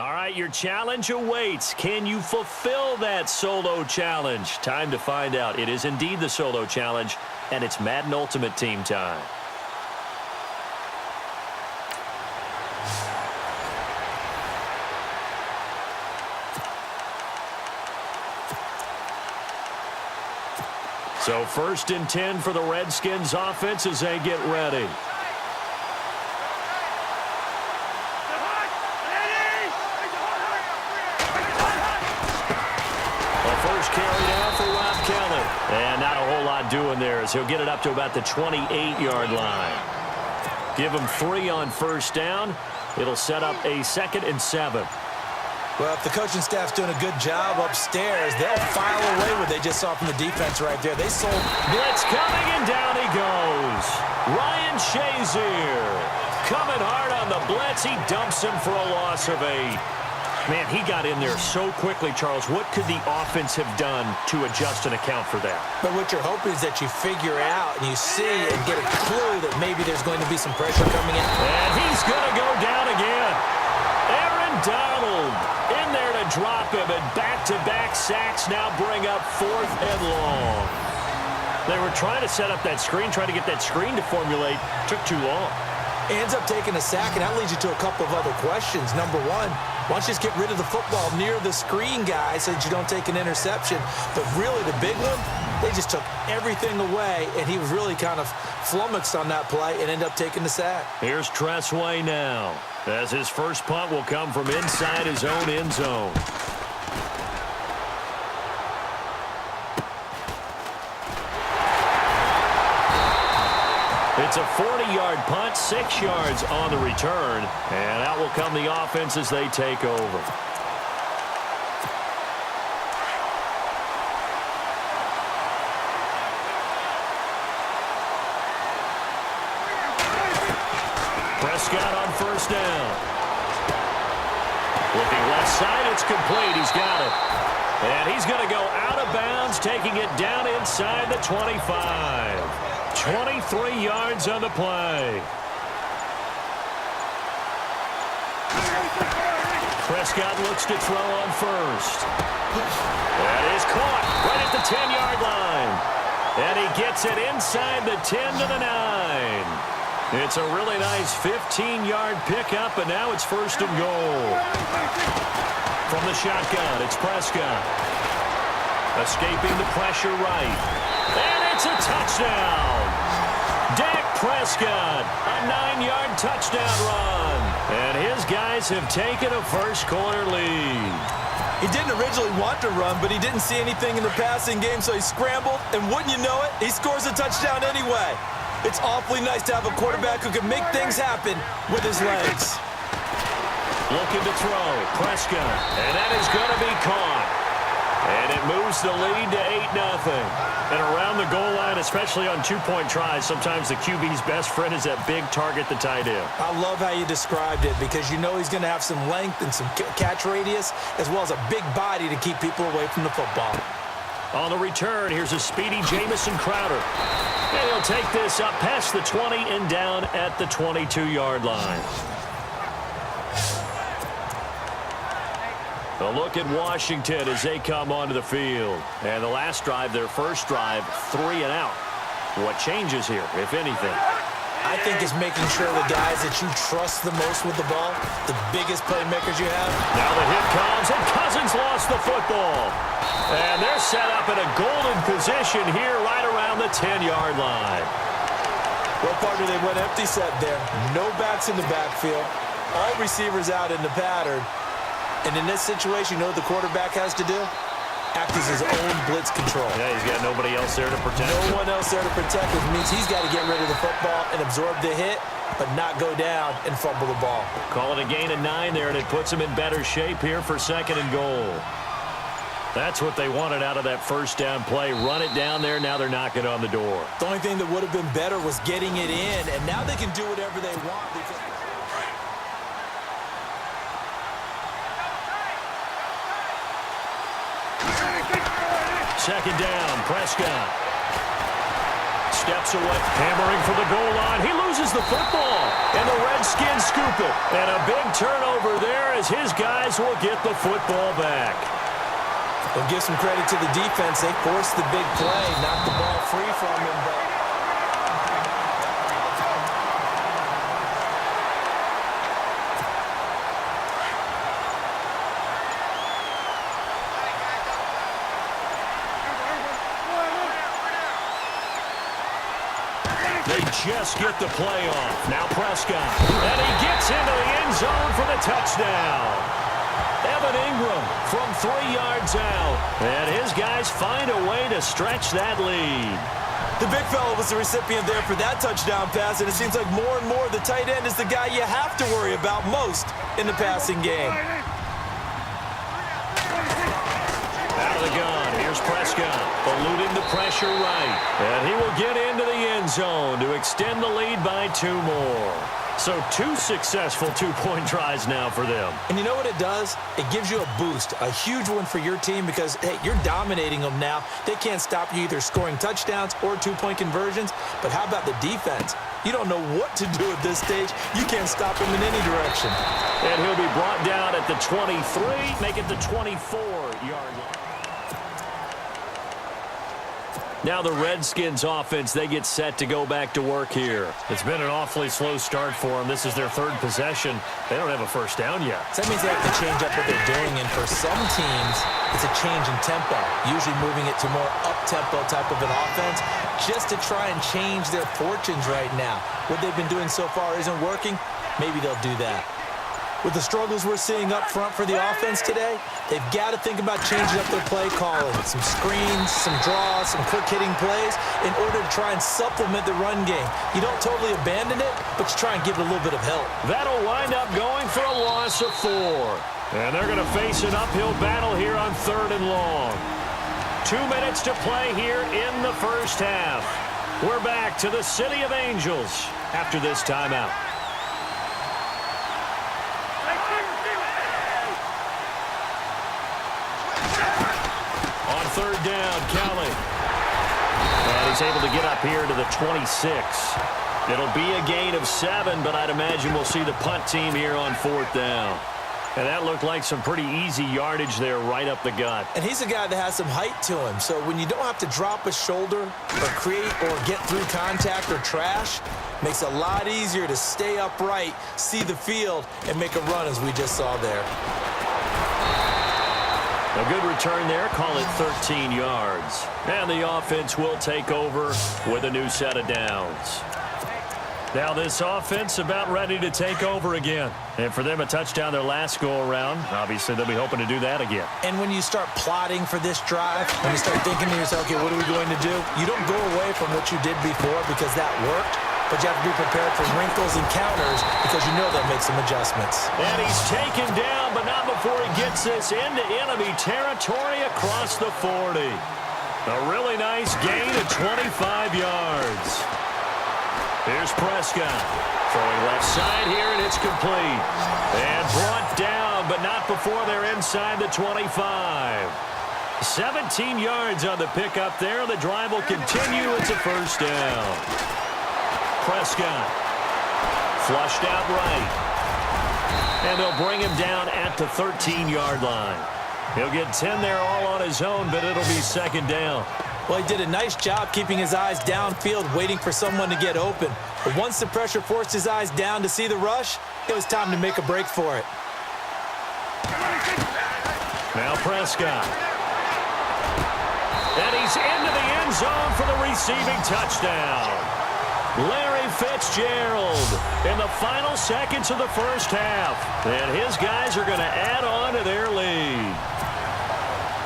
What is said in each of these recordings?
All right, your challenge awaits. Can you fulfill that solo challenge? Time to find out. It is indeed the solo challenge, and it's Madden Ultimate Team time. So 1st and 10 for the Redskins offense as they get ready. Carry down for Rob Kelly. And not a whole lot doing there as he'll get it up to about the 28-yard line. Give him 3 on 1st down. It'll set up a 2nd and 7. Well, if the coaching staff's doing a good job upstairs, they'll file away what they just saw from the defense right there. They sold. Blitz coming, and down he goes. Ryan Shazier coming hard on the blitz. He dumps him for a loss of 8. Man, he got in there so quickly, Charles. What could the offense have done to adjust and account for that? But what you're hoping is that you figure out and you see and get a clue that maybe there's going to be some pressure coming in. And he's going to go down again. Aaron Donald in there to drop him, and back-to-back sacks now bring up 4th and long. They were trying to set up that screen, trying to get that screen to formulate. Took too long. Ends up taking a sack, and that leads you to a couple of other questions. Number one, why don't you just get rid of the football near the screen guy so that you don't take an interception? But really, the big one, they just took everything away, and he was really kind of flummoxed on that play and ended up taking the sack. Here's Tressway now, as his first punt will come from inside his own end zone. It's a 40-yard punt, 6 yards on the return, and out will come the offense as they take over. Prescott on 1st down. Looking left side, it's complete. He's got it. And he's going to go out of bounds, taking it down inside the 25. 23 yards on the play. Prescott looks to throw on 1st. That is caught right at the 10-yard line. And he gets it inside the 10 to the 9. It's a really nice 15-yard pickup, and now it's 1st and goal. From the shotgun, it's Prescott. Escaping the pressure right. And it's a touchdown. Dak Prescott, a 9-yard touchdown run. And his guys have taken a first-quarter lead. He didn't originally want to run, but he didn't see anything in the passing game, so he scrambled, and wouldn't you know it, he scores a touchdown anyway. It's awfully nice to have a quarterback who can make things happen with his legs. Looking to throw, Prescott, and that is going to be caught. And it moves the lead to 8-0. And around the goal line, especially on 2-point tries, sometimes the QB's best friend is that big target, the tight end. I love how you described it because you know he's going to have some length and some catch radius as well as a big body to keep people away from the football. On the return, here's a speedy Jamison Crowder. And he'll take this up past the 20 and down at the 22-yard line. A look at Washington as they come onto the field. And the last drive, their first drive, 3 and out. What changes here, if anything? I think it's making sure the guys that you trust the most with the ball, the biggest playmakers you have. Now the hit comes, and Cousins lost the football. And they're set up in a golden position here right around the 10-yard line. Well, partner, they went empty set there. No backs in the backfield. All receivers out in the pattern. And in this situation, you know what the quarterback has to do? Act as his own blitz control. Yeah, he's got nobody else there to protect. No one else there to protect, which means he's got to get rid of the football and absorb the hit, but not go down and fumble the ball. Call it a gain of 9 there, and it puts him in better shape here for 2nd and goal. That's what they wanted out of that first down play. Run it down there. Now they're knocking on the door. The only thing that would have been better was getting it in, and now they can do whatever they want because... Second down, Prescott. steps away, hammering for the goal line. He loses the football, and the Redskins scoop it. And a big turnover there as his guys will get the football back. We'll give some credit to the defense. They forced the big play, knocked the ball free from him. They just get the play off. Now Prescott. And he gets into the end zone for the touchdown. Evan Ingram from 3 yards out. And his guys find a way to stretch that lead. The big fella was the recipient there for that touchdown pass, and it seems like more and more the tight end is the guy you have to worry about most in the passing game. Out of the gun, here's Prescott, eluding the pressure right. And he will get into the end zone to extend the lead by 2 more. So 2 successful two-point tries now for them. And you know what it does? It gives you a boost, a huge one for your team because, hey, you're dominating them now. They can't stop you either scoring touchdowns or two-point conversions. But how about the defense? You don't know what to do at this stage. You can't stop them in any direction. And he'll be brought down at the 23, make it the 24-yard line. Now the Redskins offense, they get set to go back to work here. It's been an awfully slow start for them. This is their 3rd possession. They don't have a first down yet. So that means they have to change up what they're doing, and for some teams, it's a change in tempo, usually moving it to more up-tempo type of an offense just to try and change their fortunes right now. What they've been doing so far isn't working. Maybe they'll do that. With the struggles we're seeing up front for the offense today, they've got to think about changing up their play calling. Some screens, some draws, some quick-hitting plays in order to try and supplement the run game. You don't totally abandon it, but you try and give it a little bit of help. That'll wind up going for a loss of 4. And they're going to face an uphill battle here on 3rd and long. 2 minutes to play here in the first half. We're back to the City of Angels after this timeout. On 3rd down, Kelly. And he's able to get up here to the 26. It'll be a gain of 7, but I'd imagine we'll see the punt team here on 4th down. And that looked like some pretty easy yardage there right up the gut. And he's a guy that has some height to him, so when you don't have to drop a shoulder or create or get through contact or trash, makes it a lot easier to stay upright, see the field, and make a run as we just saw there. A good return there, call it 13 yards. And the offense will take over with a new set of downs. Now this offense about ready to take over again. And for them, a touchdown their last go-around. Obviously, they'll be hoping to do that again. And when you start plotting for this drive, when you start thinking to yourself, okay, what are we going to do? You don't go away from what you did before because that worked. But you have to be prepared for wrinkles and counters because you know they'll make some adjustments. And he's taken down, but not before he gets this into enemy territory across the 40. A really nice gain of 25 yards. Here's Prescott. Throwing left side here, and it's complete. And brought down, but not before they're inside the 25. 17 yards on the pickup there. The drive will continue. It's a 1st down. Prescott flushed out right. And they'll bring him down at the 13-yard line. He'll get 10 there all on his own, but it'll be 2nd down. Well, he did a nice job keeping his eyes downfield, waiting for someone to get open. But once the pressure forced his eyes down to see the rush, it was time to make a break for it. Now Prescott. And he's into the end zone for the receiving touchdown. Larry Fitzgerald in the final seconds of the first half. And his guys are going to add on to their lead.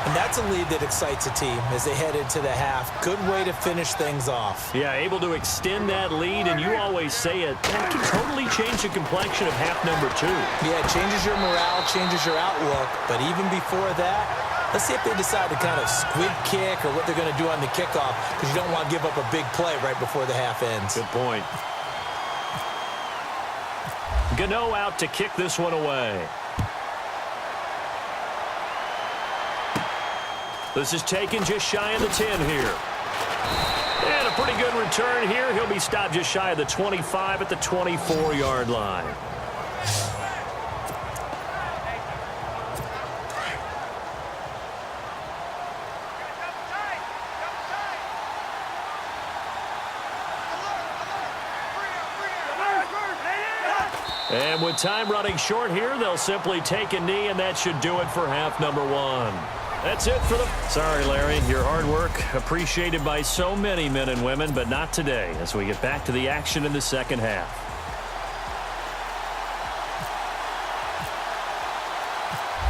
And that's a lead that excites a team as they head into the half. Good way to finish things off. Yeah, able to extend that lead, and you always say it, that can totally change the complexion of half number 2. Yeah, it changes your morale, changes your outlook. But even before that, let's see if they decide to kind of squib kick or what they're going to do on the kickoff, because you don't want to give up a big play right before the half ends. Good point. Gano out to kick this one away. This is taken just shy of the 10 here. And a pretty good return here. He'll be stopped just shy of the 25 at the 24-yard line. And with time running short here, they'll simply take a knee, and that should do it for half number one. That's it for the... Sorry, Larry. Your hard work appreciated by so many men and women, but not today as we get back to the action in the second half.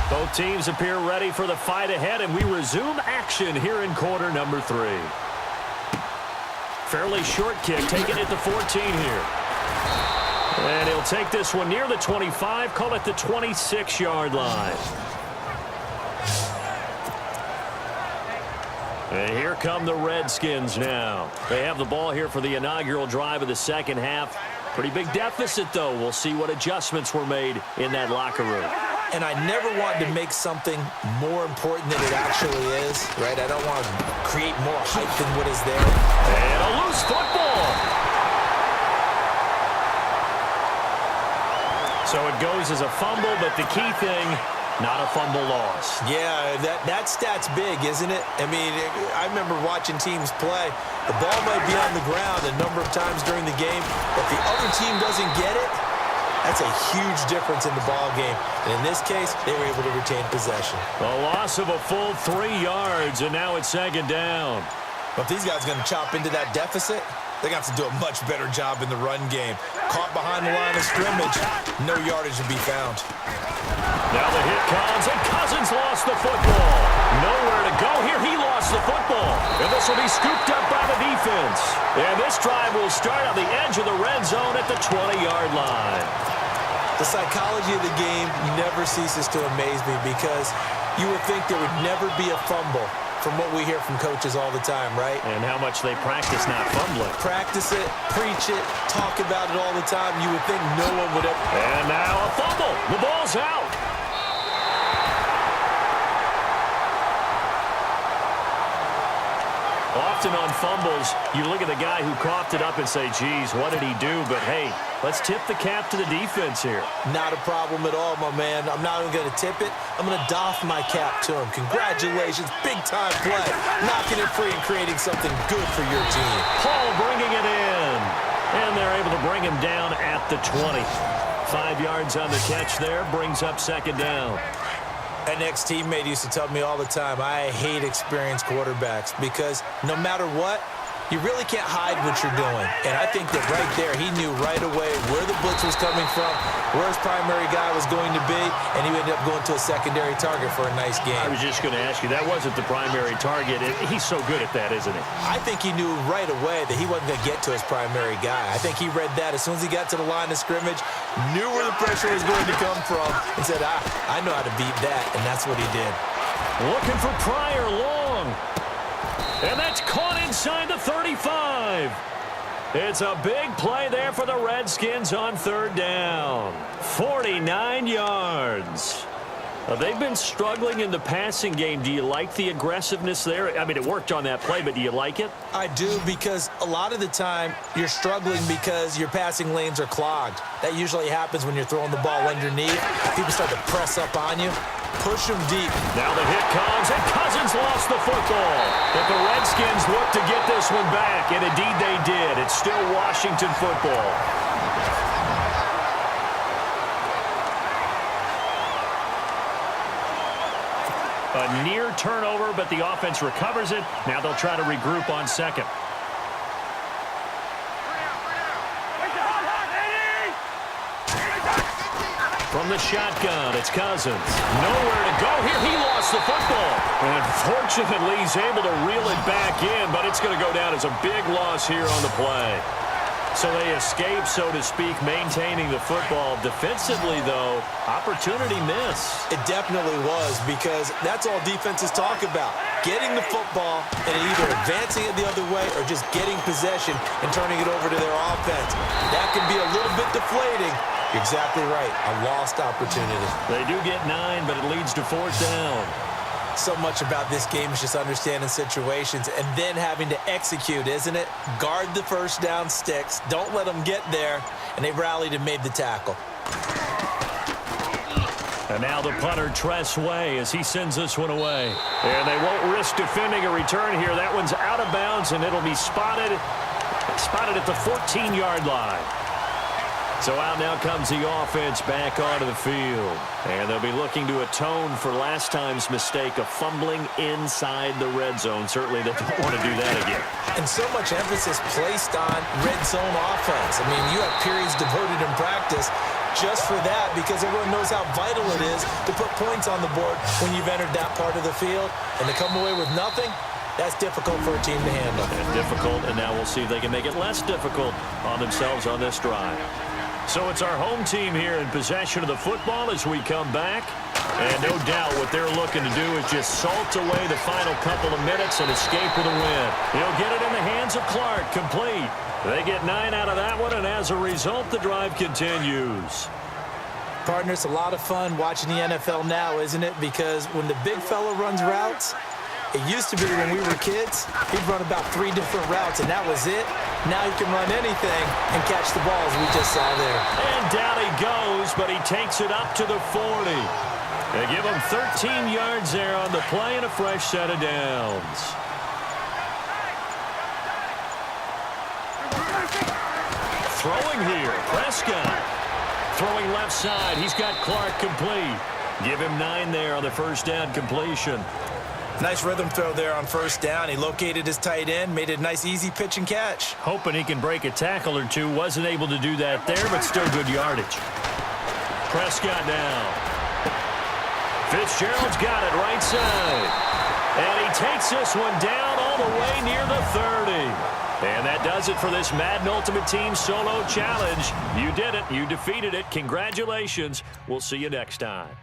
Both teams appear ready for the fight ahead, and we resume action here in quarter number 3. Fairly short kick, taking it to 14 here. And he'll take this one near the 25, call it the 26-yard line. And here come the Redskins now. They have the ball here for the inaugural drive of the second half. Pretty big deficit, though. We'll see what adjustments were made in that locker room. And I never want to make something more important than it actually is, right? I don't want to create more hype than what is there. And a loose football. So it goes as a fumble, but the key thing, not a fumble loss. Yeah, that stat's big, isn't it? I mean, I remember watching teams play. The ball might be on the ground a number of times during the game, but if the other team doesn't get it, that's a huge difference in the ball game. And in this case, they were able to retain possession. A loss of a full 3 yards, and now it's second down. But if these guys are going to chop into that deficit, they're going to have to do a much better job in the run game. Caught behind the line of scrimmage, no yardage to be found. Now the hit comes, and Cousins lost the football. Nowhere to go here. He lost the football. And this will be scooped up by the defense. And this drive will start on the edge of the red zone at the 20-yard line. The psychology of the game never ceases to amaze me because you would think there would never be a fumble from what we hear from coaches all the time, right? And how much they practice not fumbling. Practice it, preach it, talk about it all the time. You would think no one would ever... And now a fumble. The ball's out. Often on fumbles, you look at the guy who coughed it up and say, geez, what did he do? But, hey, let's tip the cap to the defense here. Not a problem at all, my man. I'm not even going to tip it. I'm going to doff my cap to him. Congratulations. Big-time play. Knocking it free and creating something good for your team. Paul bringing it in. And they're able to bring him down at the 20. 5 yards on the catch there. Brings up second down. An ex-teammate used to tell me all the time, I hate experienced quarterbacks because no matter what, you really can't hide what you're doing. And I think that right there, he knew right away where the blitz was coming from, where his primary guy was going to be, and he ended up going to a secondary target for a nice game. I was just going to ask you, that wasn't the primary target. He's so good at that, isn't he? I think he knew right away that he wasn't going to get to his primary guy. I think he read that as soon as he got to the line of scrimmage, knew where the pressure was going to come from, and said, I know how to beat that, and that's what he did. Looking for Pryor long. And that's caught inside the 35. It's a big play there for the Redskins on third down. 49 yards. They've been struggling in the passing game. Do you like the aggressiveness there? I mean, it worked on that play, but do you like it? I do, because a lot of the time you're struggling because your passing lanes are clogged. That usually happens when you're throwing the ball underneath. People start to press up on you. Push them deep. Now the hit comes, and Cousins lost the football. But the Redskins look to get this one back, and indeed they did. It's still Washington football. A near turnover, but the offense recovers it. Now they'll try to regroup on second. From the shotgun, it's Cousins. Nowhere to go here. He lost the football. And fortunately, he's able to reel it back in, but it's going to go down as a big loss here on the play. So they escape, so to speak, maintaining the football. Defensively, though, opportunity miss. It definitely was, because that's all defenses talk about. Getting the football and either advancing it the other way or just getting possession and turning it over to their offense. That can be a little bit deflating. You're exactly right. A lost opportunity. They do get 9, but it leads to fourth down. So much about this game is just understanding situations and then having to execute, isn't it? Guard the first down sticks. Don't let them get there. And they rallied and made the tackle. And now the punter, Tress Way, as he sends this one away. And they won't risk defending a return here. That one's out of bounds, and it'll be spotted at the 14-yard line. So out now comes the offense back onto the field. And they'll be looking to atone for last time's mistake of fumbling inside the red zone. Certainly they don't want to do that again. And so much emphasis placed on red zone offense. I mean, you have periods devoted in practice just for that because everyone knows how vital it is to put points on the board when you've entered that part of the field. And to come away with nothing, that's difficult for a team to handle. And difficult, and now we'll see if they can make it less difficult on themselves on this drive. So it's our home team here in possession of the football as we come back. And no doubt what they're looking to do is just salt away the final couple of minutes and escape with a win. He'll get it in the hands of Clark, complete. They get 9 out of that one, and as a result, the drive continues. Partner, it's a lot of fun watching the NFL now, isn't it? Because when the big fella runs routes, it used to be when we were kids, he'd run about 3 different routes, and that was it. Now he can run anything and catch the ball, as we just saw there. And down he goes, but he takes it up to the 40. They give him 13 yards there on the play and a fresh set of downs. Throwing here, Prescott. Throwing left side, he's got Clark complete. Give him 9 there on the first down completion. Nice rhythm throw there on first down. He located his tight end, made it a nice easy pitch and catch. Hoping he can break a tackle or two. Wasn't able to do that there, but still good yardage. Prescott now. Fitzgerald's got it right side. And he takes this one down all the way near the 30. And that does it for this Madden Ultimate Team Solo Challenge. You did it. You defeated it. Congratulations. We'll see you next time.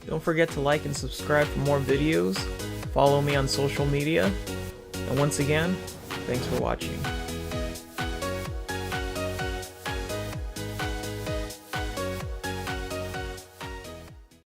Don't forget to like and subscribe for more videos. Follow me on social media. And once again, thanks for watching.